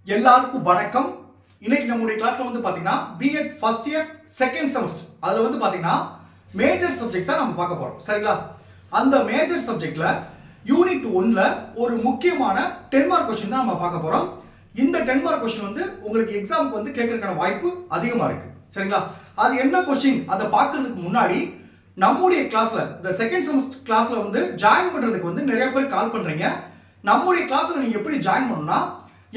எல்லாருக்கும் வணக்கம். இன்னைக்கு நம்முடைய கிளாஸ்ல வந்து பாத்தீங்கன்னா B Ed first year second semester அதுல வந்து பாத்தீங்கன்னா மேஜர் சப்ஜெக்ட் தான் நம்ம பார்க்க போறோம். சரிங்களா? அந்த மேஜர் சப்ஜெக்ட்ல யூனிட் 1ல ஒரு முக்கியமான 10 மார்க் क्वेश्चन தான் நம்ம பார்க்க போறோம். இந்த 10 மார்க் क्वेश्चन வந்து உங்களுக்கு எக்ஸாமுக்கு வந்து கேட்கறதுக்கான வாய்ப்பு அதிகமா இருக்கு. சரிங்களா? அது என்ன क्वेश्चन அதை பார்க்கிறதுக்கு முன்னாடி நம்முடைய கிளாஸ்ல இந்த செகண்ட் செமஸ்டர் கிளாஸ்ல வந்து ஜாயின் பண்றதுக்கு வந்து நிறைய பேர் கால் பண்றீங்க. நம்முடைய கிளாஸ்ல நீங்க எப்படி ஜாயின் பண்ணணும்னா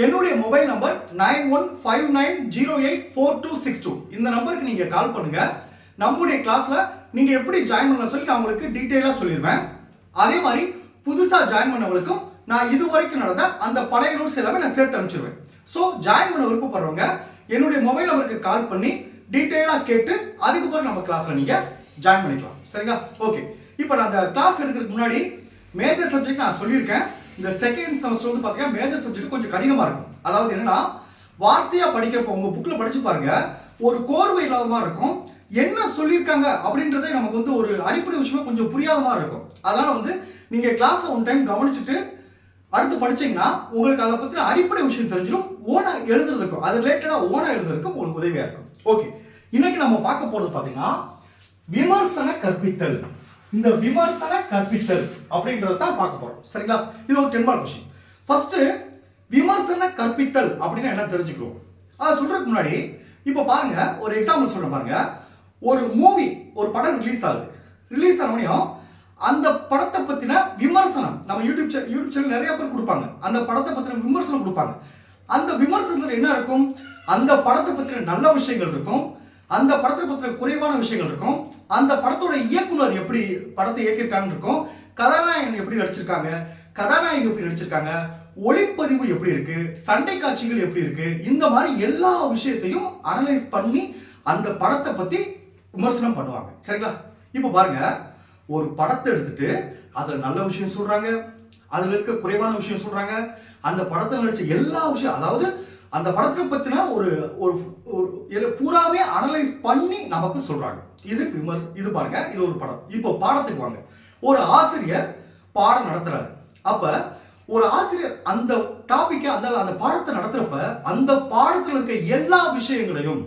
என்னுடைய மொபைல் நம்பர் 9159084262 இந்த நம்பருக்கு நீங்க கால் பண்ணுங்க. நம்முடைய கிளாஸ்ல நீங்க எப்படி ஜாயின் பண்ண சொல்லி நான் உங்களுக்கு டீடைலா சொல்லிடுவேன். அதே மாதிரி புதுசா ஜாயின் பண்ணவங்களுக்கும் நான் இதுவரைக்கும் நடந்த அந்த பழைய நோட்ஸ் எல்லாமே நான் சேர்த்து அனுப்பிச்சிருவேன். ஸோ ஜாயின் பண்ண விருப்பப்படுறவங்க என்னுடைய மொபைல் நம்பருக்கு கால் பண்ணி டீடைலா கேட்டு அதுக்கப்புறம் நம்ம கிளாஸ்ல நீங்க ஜாயின் பண்ணிக்கலாம். சரிங்களா? ஓகே, இப்போ நான் அந்த கிளாஸ் எடுக்கிறதுக்கு முன்னாடி மேஜர் சப்ஜெக்ட் நான் சொல்லியிருக்கேன். இந்த செகண்ட் செமஸ்டர் வந்து பாத்தீங்கன்னா மேஜர் சப்ஜெக்ட் கொஞ்சம் கடினமா இருக்கும். அதாவது என்னன்னா வார்த்தையா படிக்கிறப்ப உங்க புக்ல படிச்சு பாருங்க, ஒரு கோர்வை இல்லாத மாதிரி இருக்கும். என்ன சொல்லியிருக்காங்க அப்படின்றதே நமக்கு வந்து ஒரு அடிப்படை விஷயமா கொஞ்சம் புரியாத மாதிரி இருக்கும். அதனால வந்து நீங்க கிளாஸ் ஒன் டைம் கவனிச்சுட்டு அடுத்து படிச்சீங்கன்னா உங்களுக்கு அதை பத்தின அடிப்படை விஷயம் தெரிஞ்சிடும். ஓனா எழுதுறதுக்கும் அது ரிலேட்டடா ஓனா எழுதுறதுக்கும் உங்களுக்கு உதவியா இருக்கும். ஓகே, இன்னைக்கு நம்ம பார்க்க போறது பாத்தீங்கன்னா விமர்சன கற்பித்தல். இந்த விமர்சன கற்பித்தல் அப்படின்றத தான் பார்க்க போறோம். சரிங்களா? இது ஒரு 10 மார்க் क्वेश्चन. ஃபர்ஸ்ட் விமர்சன கற்பித்தல் அப்படின்னா என்ன தெரிஞ்சுக்கிறோம். அதை சொல்றதுக்கு முன்னாடி இப்ப பாருங்க, ஒரு எக்ஸாம்பிள் சொல்றேன் பாருங்க. ஒரு மூவி, ஒரு படம் ரிலீஸ் ஆகுது. ரிலீஸ் ஆனோடனே அந்த படத்தை பத்தின விமர்சனம் நம்ம யூடியூப் சேனல் நிறைய பேர் கொடுப்பாங்க. அந்த படத்தை பத்தின விமர்சனம் கொடுப்பாங்க. அந்த விமர்சனத்துல என்ன இருக்கும்? அந்த படத்தை பத்தின நல்ல விஷயங்கள் இருக்கும், அந்த படத்தை பத்தின குறைவான விஷயங்கள் இருக்கும், அந்த படத்தோட இயக்குனர் எப்படி படத்தை இயக்கியிருக்கான்னு இருக்கும், கதாநாயகன் எப்படி நடிச்சிருக்காங்க, கதாநாயகன் எப்படி நடிச்சிருக்காங்க, ஒளிப்பதிவு எப்படி இருக்கு, சண்டை காட்சிகள் எப்படி இருக்கு, இந்த மாதிரி எல்லா விஷயத்தையும் அனலைஸ் பண்ணி அந்த படத்தை பத்தி விமர்சனம் பண்ணுவாங்க. சரிங்களா? இப்போ பாருங்க, ஒரு படத்தை எடுத்துட்டு அதுல நல்ல விஷயம் சொல்றாங்க, அதுல இருக்க குறைவான விஷயம் சொல்றாங்க, அந்த படத்துல நடிச்ச எல்லா விஷயம், அதாவது அந்த படத்தை பத்தின ஒரு பூராவே அனலைஸ் பண்ணி நமக்கு சொல்றாங்க. இது இது பாருங்க, இது ஒரு படம். இப்போ பாடத்துக்கு வாங்க. ஒரு ஆசிரியர் பாடம் நடத்துறாரு. அப்ப ஒரு ஆசிரியர் அந்த டாபிக்கை அந்த பாடத்தை நடத்துறப்ப அந்த பாடத்துல இருக்க எல்லா விஷயங்களையும்,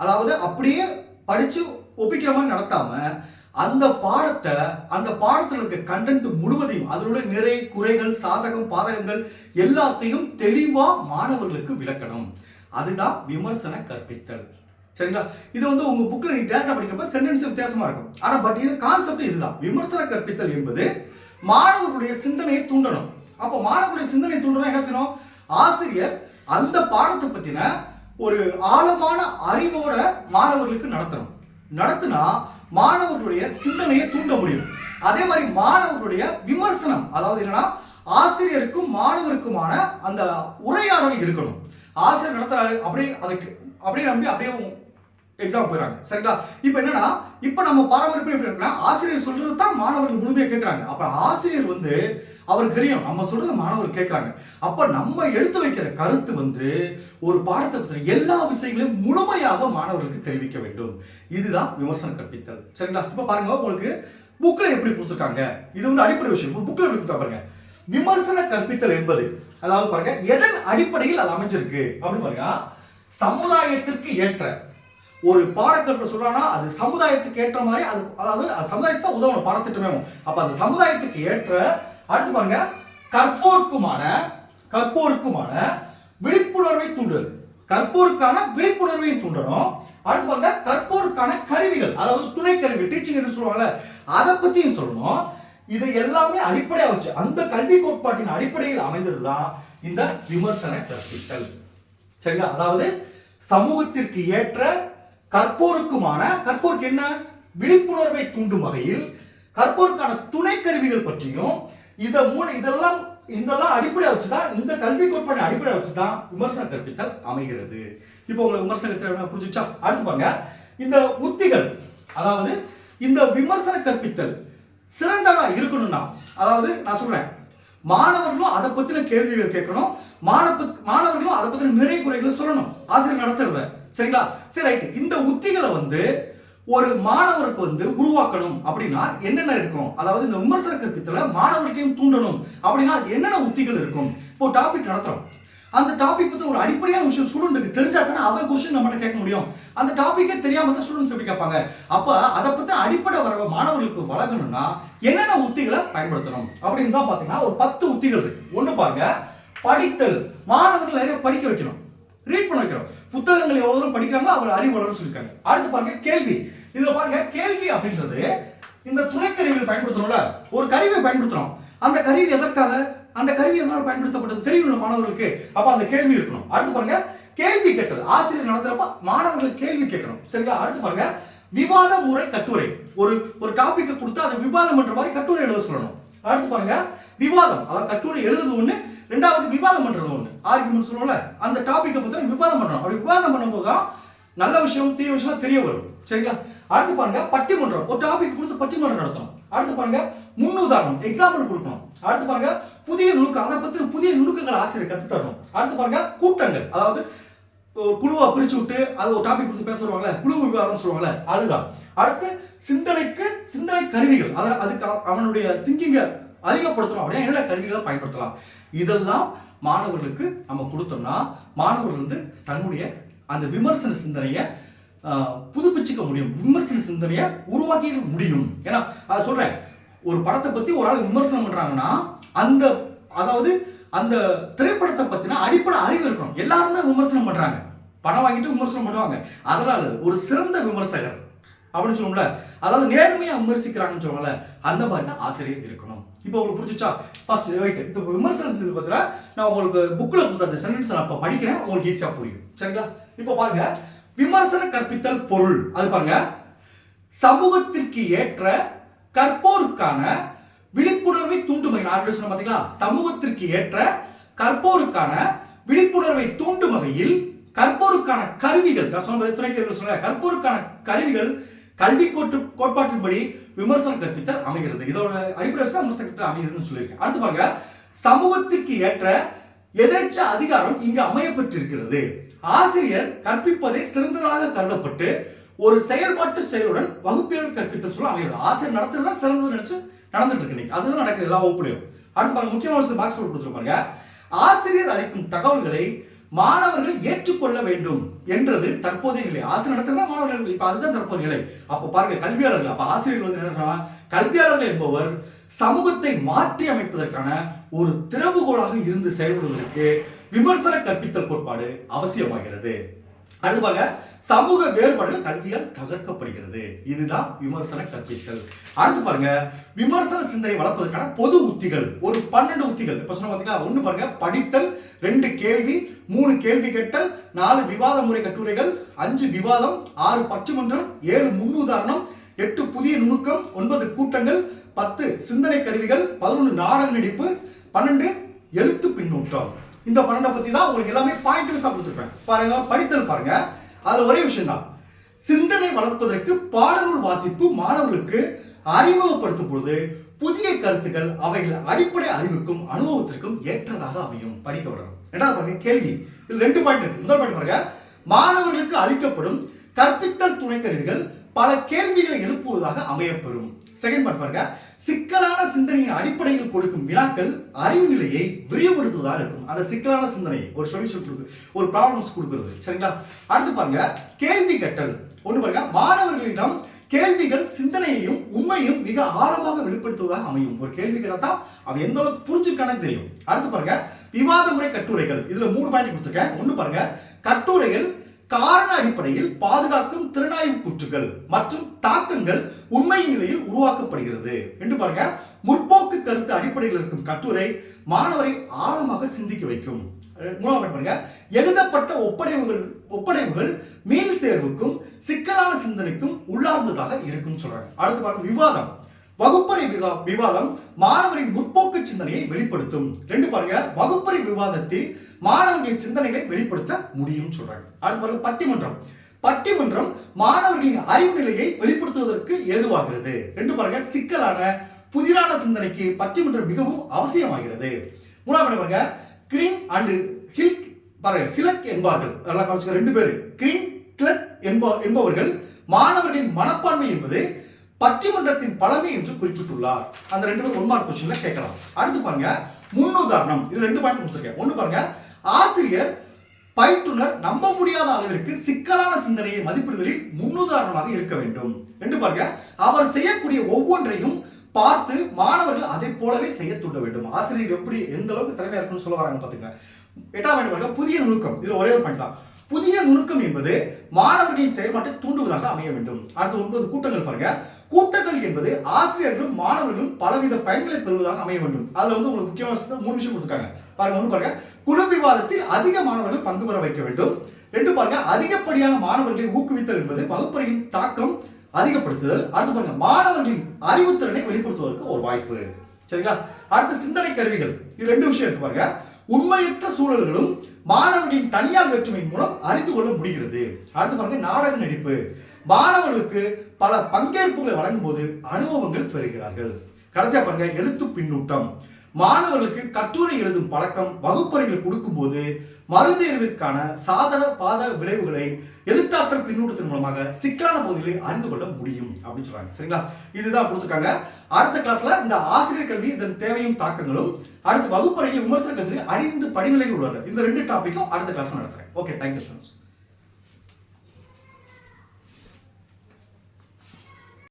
அதாவது அப்படியே படிச்சு ஒப்பிக்கிற மாதிரி நடத்தாம அந்த பாடத்துல இருக்க கண்டென்ட் முழுவதையும், அதோட நிறை குறைகள் சாதகம் பாதகங்கள் எல்லாத்தையும் தெளிவா மாணவர்களுக்கு விளக்கணும். அதுதான் விமர்சன கற்பித்தல். சரிங்களா? இது வந்து உங்க புக்ல நீங்க டேரக்டா படிக்கிறப்ப சென்டென்ஸ் வித்தியாசமா இருக்கும். ஆனா பட் இது கான்செப்ட் இதுதான். விமர்சன கற்பித்தல் என்பது மாணவர்களுடைய சிந்தனையை தூண்டணும். அப்ப மாணவர்களுடைய சிந்தனை தூண்டணும் என்ன செய்யணும்? ஆசிரியர் அந்த பாடத்தை பத்தின ஒரு ஆழமான அறிவோட மாணவர்களுக்கு நடத்தினா மாணவர்களுடைய சிந்தனையை தூண்ட முடியும். அதே மாதிரி மாணவர்களுடைய விமர்சனம், அதாவது என்னன்னா ஆசிரியருக்கும் மாணவருக்குமான அந்த உரையாடல் இருக்கணும். ஆசிரியர் நடத்துறாரு அப்படியே நம்பி அப்படியே எக்ஸாம் போயிடறாங்க. சரிங்களா? இப்போ என்னன்னா, இப்போ நம்ம பாரம்பரியம் எப்படி இருக்குன்னா, ஆசிரியர் சொல்றது தான் மாணவர்கள் முழுமையாக கேட்கறாங்க. அப்ப ஆசிரியர் வந்து அவருக்கு தெரியும் நம்ம சொல்றத மாணவர்கள் கேட்கறாங்க. அப்ப நம்ம எடுத்து வைக்கிற கருத்து வந்து ஒரு பாடத்தை பற்றின எல்லா விஷயங்களையும் முழுமையாக மாணவர்களுக்கு தெரிவிக்க வேண்டும். இதுதான் விமர்சன கற்பித்தல். சரிங்களா? இப்ப பாருங்க, உங்களுக்கு புக்ல எப்படி கொடுத்துருக்காங்க, இது வந்து அடிப்படை விஷயம். புக்ல எப்படி கொடுத்தா பாருங்க. விமர்சன கற்பித்தல் என்பது, அதாவது பாருங்க, எதன் அடிப்படையில் அது அமைஞ்சிருக்கு அப்படின்னு பாருங்க. சமுதாயத்திற்கு ஏற்ற ஒரு பாடக்கருத்தை சொல்றானா அது சமுதாயத்துக்கு ஏற்ற மாதிரி, அதாவது சமுதாயத்துக்கு உதவணும் பாடத்திட்டமே. அப்ப அந்த சமுதாயத்துக்கு ஏற்ற, அடுத்து பாருங்க, கற்போருக்குமான விழிப்புணர்வை தூண்டுதல். கற்போருக்கான விழிப்புணர்வையும் தூண்டணும். அடுத்து பாருங்க, கற்போருக்கான கருவிகள், அதாவது துணை கருவிகள், டீச்சிங் என்று சொல்லுவாங்கல்ல, அதை பத்தியும் சொல்லணும். இது எல்லாமே அடிப்படையா வச்சு அந்த கல்வி கோட்பாட்டின் அடிப்படையில் அமைந்ததுதான் இந்த விமர்சன கற்பித்தல். சரிங்களா? அதாவது சமூகத்திற்கு ஏற்ற கற்போருக்கு என்ன விழிப்புணர்வை தூண்டும் வகையில் கற்போருக்கான துணை கருவிகள் பற்றியும் இதெல்லாம் அடிப்படையா வச்சுதான், இந்த கல்வி கோட்பாட்டின் அடிப்படையா வச்சுதான் விமர்சன கற்பித்தல் அமைகிறது. இப்போ உங்களுக்கு விமர்சன கற்பித்தல் புரிஞ்சுச்சா? அடுத்து பாருங்க, இந்த உத்திகள், அதாவது இந்த விமர்சன கற்பித்தல் சிறந்ததா இருக்கணும்னா, அதாவது நான் சொல்றேன், மாணவர்களும் அதை பத்தின கேள்விகள் கேட்கணும், மாணவர்களும் அதை பத்தின நிறை குறைகளை சொல்லணும் ஆசிரியர் நடத்துறத. சரிங்களா? சரி, ரைட். இந்த உத்திகளை வந்து ஒரு மாணவருக்கு வந்து உருவாக்கணும் அப்படின்னா என்னென்ன இருக்கும், அதாவது இந்த விமர்சன கற்பித்தல மாணவர்களையும் தூண்டணும் அப்படின்னா என்னென்ன உத்திகள் இருக்கும். இப்போ டாபிக் நடத்துறோம், அந்த டாபிக் பத்தி ஒரு அடிப்படையான விஷயம் ஸ்டூடெண்ட்டுக்கு தெரிஞ்சா தானே அவன் கொஸ்டின் நம்மகிட்ட கேட்க முடியும். அந்த டாபிக்கே தெரியாம தான் ஸ்டூடெண்ட்ஸ் எப்படி கேட்பாங்க. அப்ப அதை பத்தி அடிப்படை வர மாணவர்களுக்கு வழங்கணும்னா என்னென்ன உத்திகளை பயன்படுத்தணும் அப்படின்னு தான் பாத்தீங்கன்னா ஒரு 10 உத்திகள் இருக்கு. ஒண்ணு பாருங்க, படித்தல். மாணவர்கள் நிறைய படிக்க வைக்கணும், ரீட் பண்ண வைக்கணும். புத்தகங்கள் எவ்வளவு தூரம் படிக்கிறாங்களோ அவர் அறிவு வளரும் சொல்லியிருக்காங்க. அடுத்து பாருங்க கேள்வி. இதுல பாருங்க கேள்வி அப்படின்றது இந்த துணைக்கருவிகள் பயன்படுத்தணும்ல, ஒரு கருவியை பயன்படுத்தணும். அந்த கருவி எதற்காக, அந்த கருவி எதனால் பயன்படுத்தப்பட்டது தெரியும் மாணவர்களுக்கு. அப்ப அந்த கேள்வி இருக்கணும். அடுத்து பாருங்க கேள்வி கேட்டல். ஆசிரியர் நடத்துறப்ப மாணவர்கள் கேள்வி கேட்கணும். சரிங்களா? அடுத்து பாருங்க விவாத முறை கட்டுரை. ஒரு டாபிக் கொடுத்து அதை விவாதம் பண்ற மாதிரி கட்டுரை எழுத சொல்லணும். அடுத்து பாருங்க விவாதம், அதாவது கட்டுரை எழுதுறது ஒண்ணு, ரெண்டாவது விவாதம் பண்றது ஒண்ணு. ஆர்குமெண்ட் சொல்லுவோம்ல, அந்த டாபிக்கை பத்தி விவாதம் பண்றோம். அப்படி விவாதம் பண்ணும்போது தான் நல்ல விஷயம் தீய விஷயம் தெரிய வரும். சரிங்களா? அடுத்து பாருங்க பட்டிமன்றம். ஒரு டாபிக் கொடுத்து பட்டிமன்றம் நடத்தணும். அடுத்து பாருங்க முன்னுதாரணம், எக்ஸாம்பிள் கொடுக்கணும். அடுத்து பாருங்க புதிய நுணுக்கம், அதை பத்தி புதிய நுணுக்கங்கள் ஆசிரியர் கத்து தரணும். அடுத்து பாருங்க கூட்டங்கள், அதாவது குழுவா பிரிச்சு விட்டு அது ஒரு டாபிக் கொடுத்து பேச வருவாங்கல்ல, குழு விவாதம் சொல்லுவாங்கல்ல, அதுதான். அடுத்து சிந்தனை கருவிகள், அதுக்கு அவனுடைய திங்கிங்க அதிகப்படுத்தணும் அப்படின்னா என்னென்ன கருவிகளை பயன்படுத்தலாம். இதெல்லாம் மாணவர்களுக்கு நம்ம கொடுத்தோம்னா மாணவர்கள் தன்னுடைய அந்த விமர்சன சிந்தனையை புதுப்பிச்சுக்க முடியும், விமர்சன சிந்தனையை உருவாக்கி முடியும். ஏன்னா அதை சொல்றேன், ஒரு படத்தை பத்தி ஒரு ஆள் விமர்சனம் பண்றாங்கன்னா அந்த திரைப்படத்தை பத்தின அடிப்படை அறிவு இருக்கணும். எல்லாரும் தான் விமர்சனம் பண்றாங்க, பணம் வாங்கிட்டு விமர்சனம் பண்ணுவாங்க. அதனால ஒரு சிறந்த விமர்சகர் அப்படின்னு சொல்லுவோம்ல, அதாவது நேர்மையா விமர்சிக்கிறாங்கன்னு சொல்லுவாங்கல்ல, அந்த மாதிரி தான் ஆசிரியர் இருக்கணும். இப்போ உங்களுக்கு புரிஞ்சுச்சா? ஃபர்ஸ்ட் ரைட், இப்போ விமர்சனத்துக்கு பத்தில நான் உங்களுக்கு புக்ல கொடுத்த அந்த சென்டென்ஸ் நான் இப்போ படிக்கிறேன், உங்களுக்கு ஈஸியா புரியும். சரிங்களா? இப்போ பாருங்க, விமர்சன கற்பித்தல் பொருள். அது பாருங்க, சமூகத்திற்கு ஏற்ற கற்போருக்கான விழிப்புணர்வை தூண்டும் வகையில். நான் சொன்ன பாத்தீங்களா, சமூகத்திற்கு ஏற்ற கற்போருக்கான விழிப்புணர்வை தூண்டும் வகையில் கற்போருக்கான கருவிகள், நான் சொன்ன துணை கருவிகள் சொன்ன கற்போருக்கான கருவிகள் கல்வி கோட்பாட்டின்படி விமர்சன கற்பித்தல் அமைகிறது. இதோட அடிப்படை விமர்சன கற்பித்தல் அமைகிறதுன்னு சொல்லியிருக்கேன். அடுத்து பாருங்க, சமூகத்திற்கு ஏற்ற எதேச்ச அதிகாரம் இங்கு அமைய பெற்றிருக்கிறது. ஆசிரியர் கற்பிப்பதை சிறந்ததாக கருதப்பட்டு ஒரு செயல்பாட்டு செயலுடன் வகுப்பியல் கற்பித்தல் சொல்ல அமைகிறது. ஆசிரியர் நடத்துறதா சிறந்தது நினைச்சு நடந்துட்டு இருக்கு, அதுதான் நடக்குது எல்லா வகுப்புலையும். அடுத்து பாருங்க, முக்கியமான பாக்ஸ் கொடுத்துருப்பாங்க, ஆசிரியர் அளிக்கும் தகவல்களை மாணவர்கள் ஏற்றுக்கொள்ள வேண்டும் என்றது தற்போதைய நிலை. ஆசிரியர் நடத்துறதா மாணவர்கள், இப்ப அதுதான் தற்போதைய நிலை. அப்ப பாருங்க கல்வியாளர்கள், அப்ப ஆசிரியர்கள் என்ன, கல்வியாளர்கள் என்பவர் சமூகத்தை மாற்றி அமைப்பதற்கான ஒரு திறவுகோலாக இருந்து செயல்படுவதற்கு விமர்சன கற்பித்தல் கோட்பாடு அவசியமாகிறது. அடுத்து பாருங்க, சமூக வேறுபாடுகள் கல்வியால் தகர்க்கப்படுகிறது. இதுதான் விமர்சன கற்பித்தல். அடுத்து பாருங்க, விமர்சன சிந்தனை வளர்ப்பதற்கான பொது உத்திகள் ஒரு 12 உத்திகள். இப்ப சொன்ன பாத்தீங்களா, ஒண்ணு பாருங்க படித்தல், 2 கேள்வி, 3 கேள்வி கேட்டல், 4 விவாத முறை கட்டுரைகள், 5 விவாதம், 6 பட்டிமன்றம், 7 முன்னுதாரணம், 8 புதிய நுணுக்கம், 9 கூட்டங்கள், 10 சிந்தனை கருவிகள், 11 நாடக நடிப்பு, 12 எழுத்து பின்னூட்டம். இந்த 12 பத்தி தான் உங்களுக்கு எல்லாமே பாயிண்ட் வைஸா கொடுத்துருப்பேன். பாருங்க, படித்தல் பாருங்க, அதுல ஒரே விஷயம் தான், சிந்தனை வளர்ப்பதற்கு பாடநூல் வாசிப்பு மாணவர்களுக்கு அறிமுகப்படுத்தும் பொழுது புதிய கருத்துக்கள் அவைகள் அடிப்படை அறிவுக்கும் அனுபவத்திற்கும் ஏற்றதாக அமையும், படிக்க விடணும். ரெண்டாவது பாருங்க கேள்வி, இது 2 பாயிண்ட் இருக்கு. முதல் பாயிண்ட் பாருங்க, மாணவர்களுக்கு அளிக்கப்படும் கற்பித்தல் துணைக்கருவிகள் பல கேள்விகளை எழுப்புவதாக அமையப்பெறும். செகண்ட் பார்ட் பாருங்க, சிக்கலான சிந்தனையின் அடிப்படையில் கொடுக்கும் வினாக்கள் அறிவு நிலையை விரிவுபடுத்துவதாக இருக்கும். அந்த சிக்கலான சிந்தனை ஒரு சொல்யூஷன் கொடுக்கு, ஒரு ப்ராப்ளம்ஸ் கொடுக்கிறது. சரிங்களா? அடுத்து பாருங்க கேள்வி கட்டல். ஒண்ணு பாருங்க, மாணவர்களிடம் கேள்விகள் சிந்தனையையும் உண்மையும் மிக ஆழமாக வெளிப்படுத்துவதாக அமையும். ஒரு கேள்வி கேட்டா அவன் எந்த அளவுக்கு புரிஞ்சிருக்கானே தெரியும். அடுத்து பாருங்க விவாத முறை கட்டுரைகள். இதுல 3 பாயிண்ட் கொடுத்துருக்கேன். ஒண்ணு பாருங்க, கட்டுரைகள் காரண அடிப்படையில் பாதுகாக்கும் திறனாய்வு கூற்றுகள் மற்றும் தாக்கங்கள் உண்மையின் நிலையில் உருவாக்கப்படுகிறது என்று பாருங்க. முற்போக்கு கருத்து அடிப்படையில் இருக்கும் கட்டுரை மாணவரை ஆழமாக சிந்திக்க வைக்கும். மூணாவது பாருங்க, எழுதப்பட்ட ஒப்படைவுகள் மீள் தேர்வுக்கும் சிக்கலான சிந்தனைக்கும் உள்ளார்ந்ததாக இருக்கும் சொல்றாங்க. அடுத்து பாருங்க விவாதம், வகுப்பறை விவாதம் மாணவரின் முற்போக்கு சிந்தனையை வெளிப்படுத்தும். 2 பாருங்க, வகுப்பறை விவாதத்தில் மாணவர்களின் சிந்தனைகளை வெளிப்படுத்த முடியும் சொல்றாங்க. அடுத்து பாருங்க பட்டிமன்றம் மாணவர்களின் அறிவு நிலையை வெளிப்படுத்துவதற்கு ஏதுவாகிறது. 2 பாருங்க, சிக்கலான புதிரான சிந்தனைக்கு பட்டிமன்றம் மிகவும் அவசியமாகிறது. 3வது பாருங்க, கிரீன் அண்ட் ஹிலக் என்பார்கள், 2 பேர் கிரீன் கிளக் என்பவர்கள் மாணவர்களின் மனப்பான்மை என்பது பட்டிமன்றத்தின் பழமை என்று குறிப்பிட்டுள்ளார். அந்த 2 பேரும் 1 மார்க் क्वेश्चनல கேட்கலாம். அடுத்து பாருங்க முன்னுதாரணம், இது 2 பாயிண்ட் கொடுத்திருக்கேன். ஒன்னு பாருங்க, ஆசிரியர் பயிற்றுனர் நம்ப முடியாத அளவிற்கு சிக்கலான சிந்தனையை மதிப்பிடுதலில் முன்னுதாரணமாக இருக்க வேண்டும். ரெண்டு பாருங்க, அவர் செய்யக்கூடிய ஒவ்வொன்றையும் பார்த்து மாணவர்கள் அதை போலவே செய்ய தூண்ட வேண்டும். ஆசிரியர் எப்படி எந்த அளவுக்கு திறமையா இருக்குன்னு சொல்ல வராங்க பாத்துங்க. 8ஆம் பாருங்க, புதிய நுணுக்கம். இதுல ஒரே ஒரு பாயிண்ட் தான். புதிய நுணுக்கம் என்பது மாணவர்களின் செயல்பாட்டை தூண்டுவதாக அமைய வேண்டும். அடுத்து 9 கூட்டங்கள் பாருங்க. கூட்டங்கள் என்பது ஆசிரியர்களும் மாணவர்களும் பலவித பயன்களை பெறுவதாக அமைய வேண்டும். அதுல உங்களுக்கு முக்கியமான 3 விஷயம் கொடுத்துருக்காங்க பாருங்க. ஒன்று பாருங்க, குழு விவாதத்தில் அதிக மாணவர்கள் பங்கு பெற வைக்க வேண்டும். 2 பாருங்க, அதிகப்படியான மாணவர்களை ஊக்குவித்தல் என்பது வகுப்பறையின் தாக்கம் அதிகப்படுத்துதல். அடுத்து பாருங்க, மாணவர்களின் அறிவுத்திறனை வெளிப்படுத்துவதற்கு ஒரு வாய்ப்பு. சரிங்களா? அடுத்து சிந்தனை கருவிகள். இது 2 விஷயம் இருக்கு பாருங்க. உண்மையற்ற சூழல்களும் மாணவர்களின் தனியார் வேற்றுமையின் மூலம் அறிந்து கொள்ள முடிகிறது. அடுத்து பாருங்க, நாடக நடிப்பு. மாணவர்களுக்கு பல பங்கேற்புகளை வழங்கும் போது அனுபவங்கள் பெறுகிறார்கள். கடைசியா பாருங்க, எழுத்து பின்னூட்டம். மாணவர்களுக்கு கட்டுரை எழுதும் பழக்கம் வகுப்பறைகள் கொடுக்கும் போது மறுதேர்விற்கான சாதன பாதக விளைவுகளை எழுத்தாற்றல் பின்னூட்டத்தின் மூலமாக சிக்கலான பகுதிகளை அறிந்து கொள்ள முடியும் அப்படின்னு சொல்றாங்க. சரிங்களா? இதுதான் கொடுத்துருக்காங்க. அடுத்த கிளாஸ்ல இந்த ஆசிரியர் கல்வி, இதன் தேவையும் தாக்கங்களும், அடுத்து வகுப்பறையில் விமர்சன கல்வி 5 படிநிலைகள் உள்ளது. இந்த 2 டாபிக்கும் அடுத்த கிளாஸ் நடத்துறேன். Okay, thank you students.